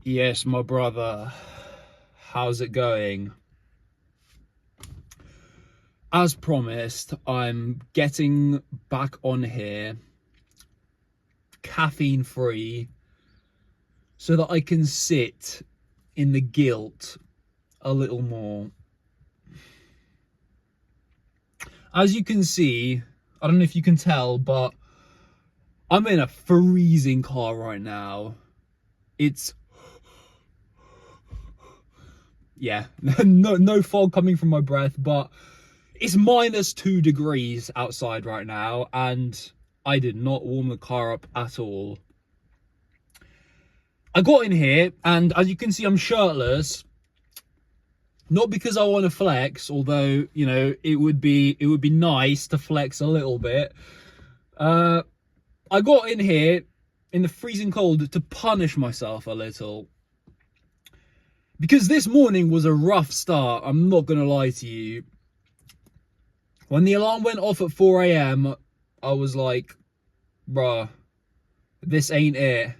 Yes, my brother. How's it going? As promised, I'm getting back on here, caffeine free, so that I can sit in the guilt a little more. As you can see, I don't know if you can tell, but I'm in a freezing car right now. It's yeah, no fog coming from my breath, but it's -2 degrees outside right now, and I did not warm the car up at all. I got in here, and as you can see, I'm shirtless. Not because I want to flex, although, you know, it would be nice to flex a little bit. I got in here in the freezing cold to punish myself a little. Because this morning was a rough start, I'm not going to lie to you. When the alarm went off at 4 a.m, I was like, bruh, this ain't it.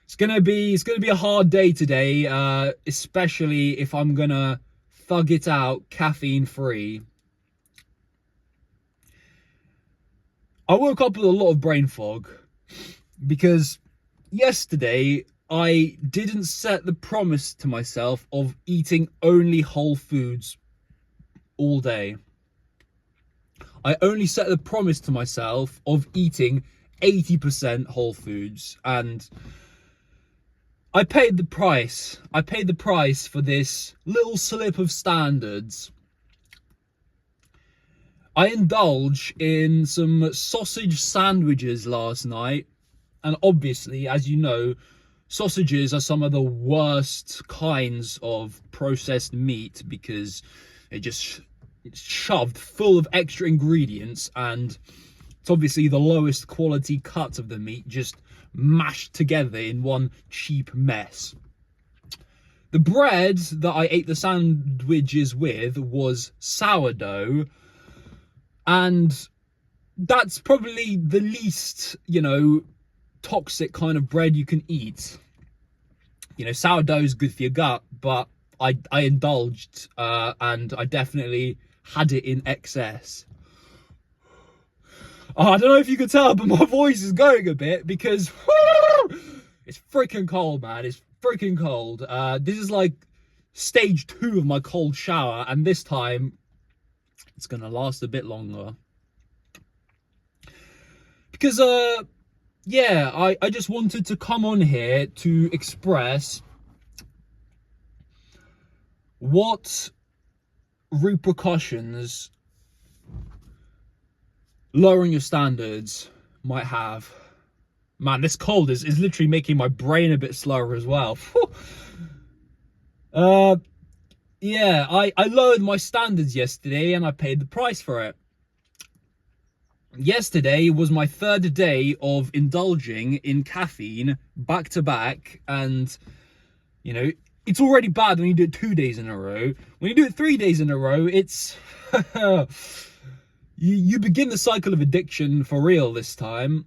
It's gonna be a hard day today, especially if I'm gonna thug it out caffeine free. I woke up with a lot of brain fog because yesterday I didn't set the promise to myself of eating only whole foods all day. I only set the promise to myself of eating 80% whole foods, and I paid the price. I paid the price for this little slip of standards. I indulged in some sausage sandwiches last night, and obviously, as you know, sausages are some of the worst kinds of processed meat because it's shoved full of extra ingredients, and it's obviously the lowest quality cut of the meat, just mashed together in one cheap mess. The bread that I ate the sandwiches with was sourdough, and that's probably the least, you know, toxic kind of bread you can eat. You know, sourdough is good for your gut, but I indulged, and I definitely had it in excess. I don't know if you could tell, but my voice is going a bit because it's freaking cold, man. It's freaking cold. This is like stage 2 of my cold shower, and this time it's gonna last a bit longer. Because, yeah, I just wanted to come on here to express what repercussions lowering your standards might have. Man, this cold is literally making my brain a bit slower as well. Yeah, I lowered my standards yesterday and I paid the price for it. Yesterday was my 3rd day of indulging in caffeine back to back, and, you know, it's already bad when you do it 2 days in a row. When you do it 3 days in a row, it's you begin the cycle of addiction for real this time.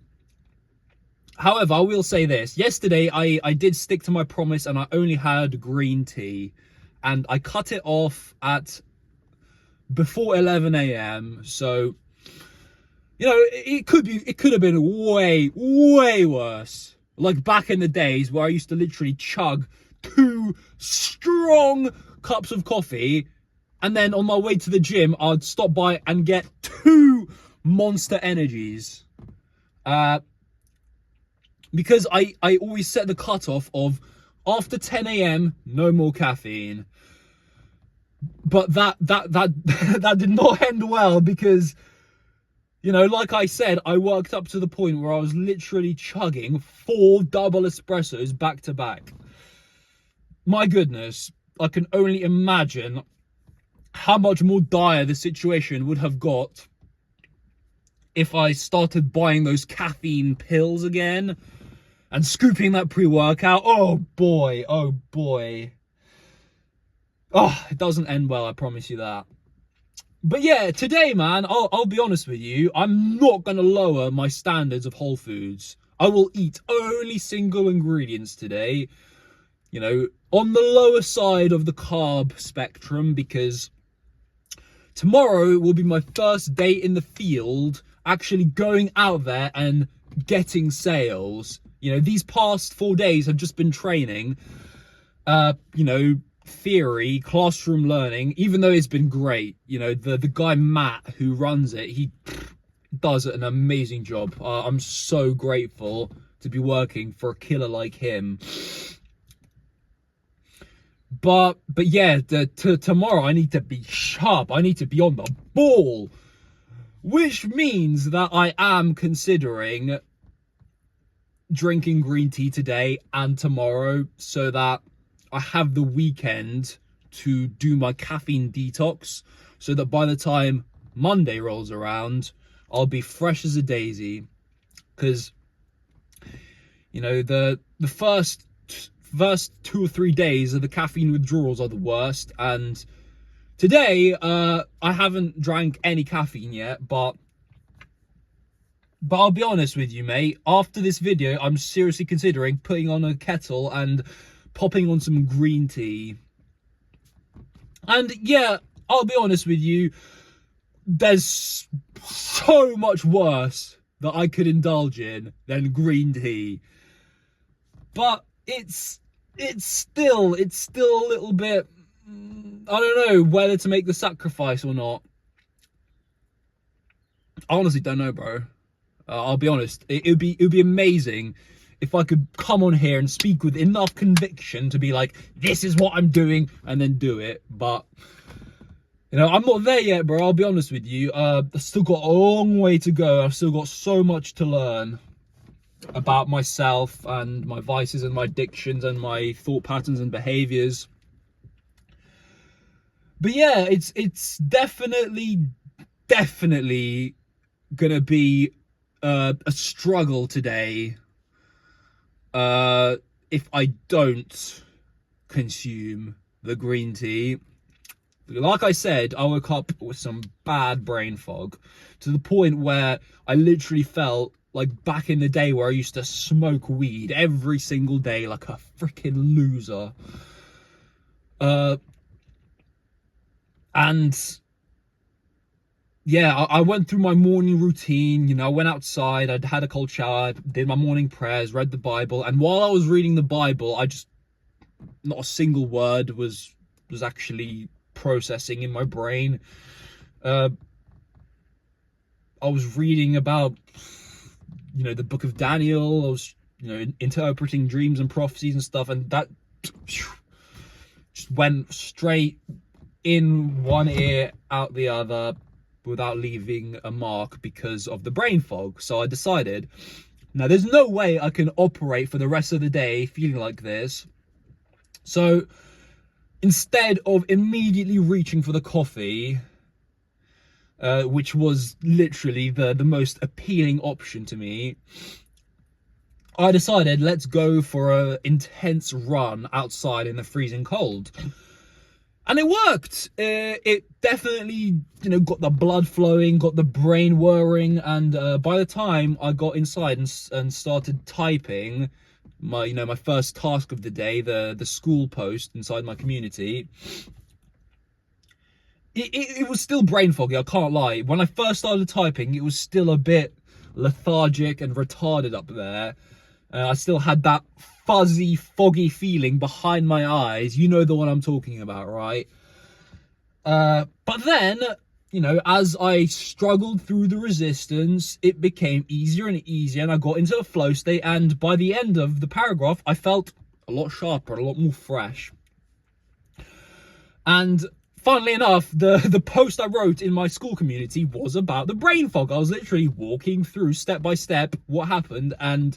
However, I will say this. Yesterday, I did stick to my promise and I only had green tea. And I cut it off at before 11 a.m. So, you know, it could have been way worse. Like back in the days where I used to literally chug 2 strong cups of coffee, and then on my way to the gym, I'd stop by and get 2 Monster Energies. Because I always set the cutoff of after 10 a.m, no more caffeine. But that did not end well because, you know, like I said, I worked up to the point where I was literally chugging 4 double espressos back to back. My goodness, I can only imagine how much more dire the situation would have got if I started buying those caffeine pills again and scooping that pre-workout. Oh boy, oh boy. Oh, it doesn't end well, I promise you that. But yeah, today, man, I'll be honest with you, I'm not going to lower my standards of whole foods. I will eat only single ingredients today. on the lower side of the carb spectrum, because tomorrow will be my first day in the field, actually going out there and getting sales. These past 4 days have just been training, theory, classroom learning, even though it's been great. The guy Matt who runs it, he does an amazing job. I'm so grateful to be working for a killer like him. But yeah, tomorrow I need to be sharp. I need to be on the ball, which means that I am considering drinking green tea today and tomorrow, so that I have the weekend to do my caffeine detox, so that by the time Monday rolls around, I'll be fresh as a daisy. Because the first 2 or 3 days of the caffeine withdrawals are the worst, and today I haven't drank any caffeine yet, but I'll be honest with you, mate, after this video I'm seriously considering putting on a kettle and popping on some green tea. And yeah, I'll be honest with you, there's so much worse that I could indulge in than green tea, but it's still a little bit, I don't know whether to make the sacrifice or not. I honestly don't know, bro. I'll be honest. It would be amazing if I could come on here and speak with enough conviction to be like, this is what I'm doing, and then do it. But I'm not there yet, bro. I'll be honest with you. I've still got a long way to go. I've still got so much to learn about myself and my vices and my addictions and my thought patterns and behaviors. But yeah, it's definitely gonna be a struggle today if I don't consume the green tea. Like I said, I woke up with some bad brain fog, to the point where I literally felt like back in the day where I used to smoke weed every single day like a freaking loser. And yeah, I went through my morning routine. I went outside, I'd had a cold shower, did my morning prayers, read the Bible, and while I was reading the Bible, not a single word was actually processing in my brain. I was reading about the book of Daniel. I was interpreting dreams and prophecies and stuff, and that just went straight in one ear out the other without leaving a mark because of the brain fog. So I decided, now there's no way I can operate for the rest of the day feeling like this. So instead of immediately reaching for the coffee, which was literally the most appealing option to me, I decided, let's go for an intense run outside in the freezing cold. And it worked. It definitely, got the blood flowing, got the brain whirring, and by the time I got inside and started typing my first task of the day, the school post inside my community, it was still brain foggy, I can't lie. When I first started typing, it was still a bit lethargic and retarded up there. I still had that fuzzy, foggy feeling behind my eyes. You know the one I'm talking about, right? But then, as I struggled through the resistance, it became easier and easier, and I got into a flow state, and by the end of the paragraph, I felt a lot sharper, a lot more fresh. And funnily enough, the post I wrote in my school community was about the brain fog. I was literally walking through step by step what happened, and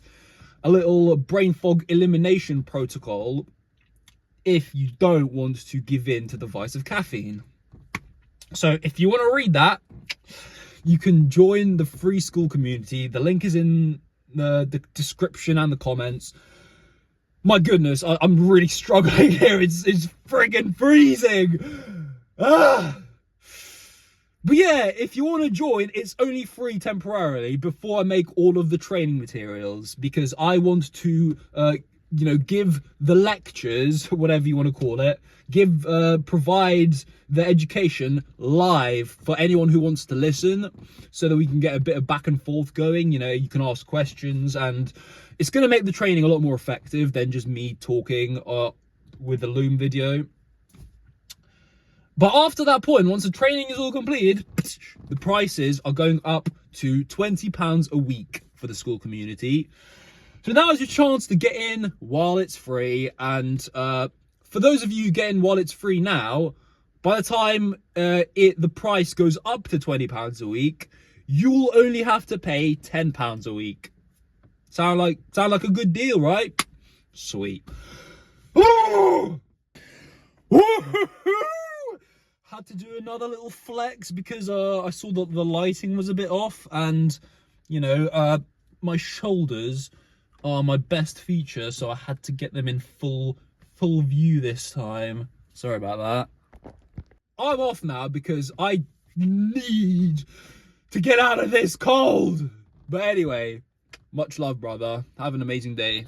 a little brain fog elimination protocol if you don't want to give in to the vice of caffeine. So if you want to read that, you can join the free school community. The link is in the description and the comments. My goodness, I'm really struggling here. It's friggin' freezing. But yeah, if you want to join, it's only free temporarily before I make all of the training materials, because I want to you know, give the lectures, whatever you want to call it, provide the education live for anyone who wants to listen, so that we can get a bit of back and forth going. You know, you can ask questions, and it's going to make the training a lot more effective than just me talking with the Loom video. But after that point, once the training is all completed, the prices are going up to £20 a week for the school community. So now is your chance to get in while it's free. And for those of you getting while it's free now, by the time the price goes up to £20 a week, you'll only have to pay £10 a week. Sound like a good deal, right? Sweet. Had to do another little flex because I saw that the lighting was a bit off, and you know, my shoulders are my best feature, so I had to get them in full view this time. Sorry about that. I'm off now because I need to get out of this cold. But anyway, much love, brother. Have an amazing day.